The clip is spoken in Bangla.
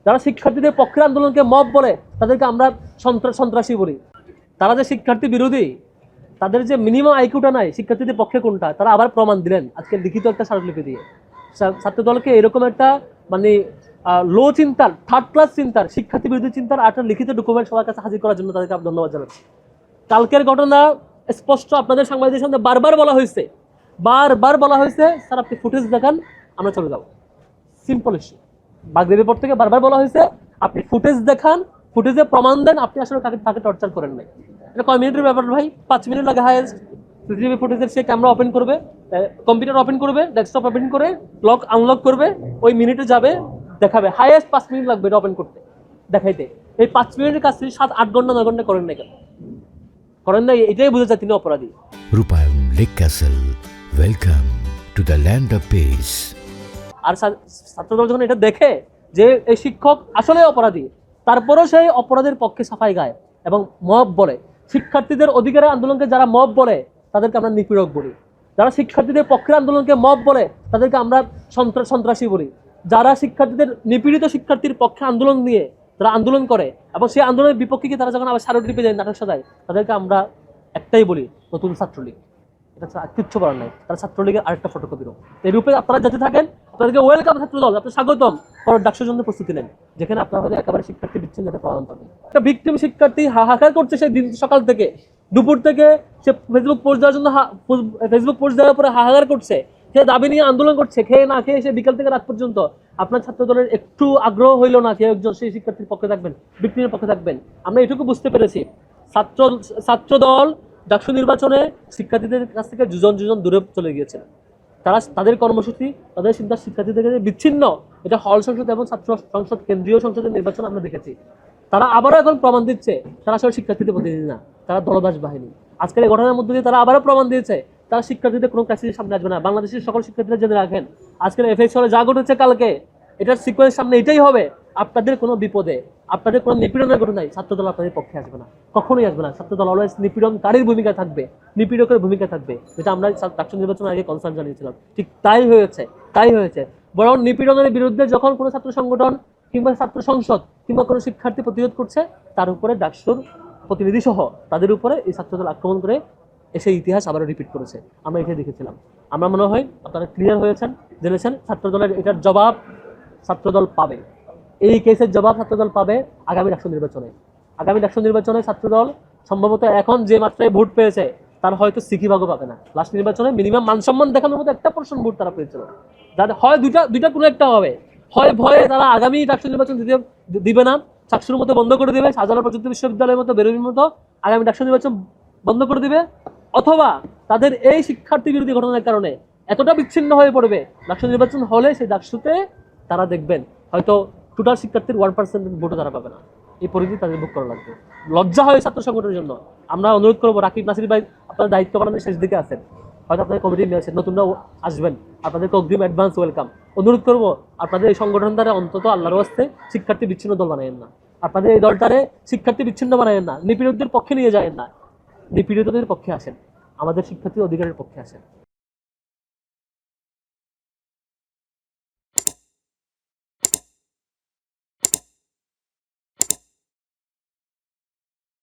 যারা শিক্ষার্থীদের পক্ষের আন্দোলনকে মব বলে তাদেরকে আমরা সন্ত্রাসী বলি। তারা যে শিক্ষার্থী বিরোধী, তাদের যে মিনিমাম আইকিউটা নাই শিক্ষার্থীদের পক্ষে কোনটা, তারা আবার প্রমাণ দিলেন আজকে লিখিত একটা স্মারকলিপি দিয়ে। ছাত্র দলকে এরকম একটা মানে লো চিন্তার, থার্ড ক্লাস চিন্তার, শিক্ষার্থী বিরোধী চিন্তার একটা লিখিত ডকুমেন্ট সবার কাছে হাজির করার জন্য তাদেরকে ধন্যবাদ জানাচ্ছি। কালকের ঘটনা স্পষ্ট আপনাদের সাংবাদিকদের সামনে বারবার বলা হয়েছে, স্যার আপনি ফুটেজ দেখান, আমরা চলে যাবো। Simple issue. বাগদেবীর পর থেকে বারবার বলা হয়েছে আপনি ফুটেজ দেখান, ফুটেজে প্রমাণ দেন আপনি আসলে তাকে টর্চার করেন নাই। এটা কয় মিনিটের ব্যাপার ভাই? 5 মিনিট লাগে হায়েস্ট। সিসিটিভি ফুটেজের সে ক্যামেরা ওপেন করবে, কম্পিউটার ওপেন করবে, ডেস্কটপ ওপেন করে লক আনলক করবে, ওই মিনিটে যাবে দেখাবে। হায়েস্ট 5 মিনিট লাগবে এটা ওপেন করতে, দেখাইতে। এই 5 মিনিটের কাজ তিনি 7-8 ঘন্টা 9 ঘন্টা করেন না কেন? করেন না, এটাই বোঝা যায় তিনি অপরাধী। Rupayan lake castle, welcome to the land of peace. আর ছাত্রদল যখন এটা দেখে যে এই শিক্ষক আসলে অপরাধী, তারপরেও সেই অপরাধের পক্ষে সাফাই গায় এবং মব বলে। শিক্ষার্থীদের অধিকারের আন্দোলনকে যারা মব বলে তাদেরকে আমরা নিপীড়ক বলি। যারা শিক্ষার্থীদের পক্ষের আন্দোলনকে মব বলে তাদেরকে আমরা সন্ত্রাসী বলি। যারা শিক্ষার্থীদের নিপীড়িত শিক্ষার্থীর পক্ষে আন্দোলন নিয়ে যারা আন্দোলন করে এবং সেই আন্দোলনের বিপক্ষে গিয়ে তারা যখন আবার স্মারকলিপি দেয়, নাটক সাজায়, তাদেরকে আমরা একটাই বলি, নতুন ছাত্রলীগ। এটা কিচ্ছু করার নাই, তারা ছাত্রলীগের আরেকটা ফটোকপিরও। এই রূপে আপনারা যাতে থাকেন, আপনাদেরকে ওয়েলকাম ছাত্রদল, আপনার স্বাগতম। পরের ডাকসুর জন্য প্রস্তুতি নেন, যেখানে আপনারা হয়তো একেবারে শিক্ষার্থী দিচ্ছেন যেটা প্রমাণ পাবেন। একটা ভিকটিম শিক্ষার্থী হাহাকার করছে সেই দিন সকাল থেকে, দুপুর থেকে সে ফেসবুক পোস্ট দেওয়ার জন্য ফেসবুক পোস্ট দেওয়ার পরে হাহাকার করছে, সে দাবি নিয়ে আন্দোলন করছে, খেয়ে না খেয়ে সে বিকাল থেকে রাত পর্যন্ত। আপনার ছাত্র দলের একটু আগ্রহ হইলো না কেউ একজন সেই শিক্ষার্থীর পক্ষে থাকবেন, ভিকটিমের পক্ষে থাকবেন? আমরা এটুকু বুঝতে পেরেছি, ছাত্র দল ডাকসু নির্বাচনে শিক্ষার্থীদের কাছ থেকে যুজন দূরে চলে গিয়েছে। তারা তাদের কর্মসূচি, তাদের চিন্তা শিক্ষার্থীদের কাছে বিচ্ছিন্ন। এটা হল সংসদ এবং ছাত্র সংসদ, কেন্দ্রীয় সংসদের নির্বাচন আমরা দেখেছি। তারা আবারও এখন প্রমাণ দিচ্ছে তারা আসলে শিক্ষার্থীদের প্রতিনিধি না, তারা দলদাস বাহিনী। আজকের এই ঘটনার মধ্যে দিয়ে তারা আবারও প্রমাণ দিয়েছে তারা শিক্ষার্থীদের কোনো ক্রাইসিসের সামনে আসবে না। বাংলাদেশের সকল শিক্ষার্থীরা জেনে রাখেন, আজকের এফএক্স হলে যা ঘটেছে কালকে, এটার সিকোয়েন্স সামনে এটাই হবে। আপনাদের কোনো বিপদে, আপনাদের কোনো নিপীড়নের ঘটনায় ছাত্রদল আপনাদের পক্ষে আসবে না, কখনোই আসবে না। ছাত্রদল অলওয়েজ নিপীড়নকারীর ভূমিকা থাকবে, নিপীড়কের ভূমিকা থাকবে, যেটা আমরা ডাকসু নির্বাচনের আগে কনসার্ন জানিয়েছিলাম। ঠিক তাই হয়েছে। বরং নিপীড়নের বিরুদ্ধে যখন কোনো ছাত্র সংগঠন কিংবা ছাত্র সংসদ কিংবা কোনো শিক্ষার্থী প্রতিরোধ করছে, তার উপরে ডাকসুর প্রতিনিধি সহ তাদের উপরে এই ছাত্রদল আক্রমণ করে এসে ইতিহাস আবারও রিপিট করেছে। আমরা এটাই দেখেছিলাম। আমরা মনে হয় আপনারা ক্লিয়ার হয়েছেন, জেনেছেন ছাত্রদলের এটার জবাব ছাত্রদল পাবে। এই কেসের জবাব ছাত্রদল পাবে আগামী ডাকসু নির্বাচনে। ছাত্রদল সম্ভবত এখন যে মাত্রায় ভোট পেয়েছে তার হয়তো সিকিভাগও পাবে না। লাস্ট নির্বাচনে মিনিমাম মানসম্মান দেখানোর মতো 1% ভোট তারা পেয়েছিল। যাদের হয় দুইটা কোনো একটা হবে, হয় ভয়ে তারা আগামী ডাকসু নির্বাচন দিবে না, চাকসুর মতো বন্ধ করে দিবে, শাহজালাল প্রযুক্তি বিশ্ববিদ্যালয়ের মতো বেরোবির মতো আগামী ডাকসু নির্বাচন বন্ধ করে দিবে, অথবা তাদের এই শিক্ষার্থী বিরোধী ঘটনার কারণে এতটা বিচ্ছিন্ন হয়ে পড়বে, ডাকসু নির্বাচন হলে সেই ডাকসুতে তারা দেখবেন হয়তো টোটাল শিক্ষার্থীর 1% ভোটও তারা পাবে না। এই পরিস্থিতি তাদের ভোগ করা লাগবে। লজ্জা হয় ছাত্র সংগঠনের জন্য। আমরা অনুরোধ করবো, রাকিব নাসির ভাই আপনার দায়িত্ব পালনের শেষ দিকে আছেন, হয়তো আপনাদের কমিটি নিয়ে আসেন, নতুনরাও আসবেন, আপনাদেরকে অগ্রিম অ্যাডভান্স ওয়েলকাম। অনুরোধ করবো আপনাদের এই সংগঠন দ্বারা অন্তত আল্লাহর ওয়াস্তে শিক্ষার্থী বিচ্ছিন্ন দল বানায়েন না। আপনাদের এই দলটারে শিক্ষার্থী বিচ্ছিন্ন বানায়েন না, নিপীড়কদের পক্ষে নিয়ে যায়েন না, নিপীড়িতদের পক্ষে আসেন, আমাদের শিক্ষার্থী অধিকারের পক্ষে আসেন।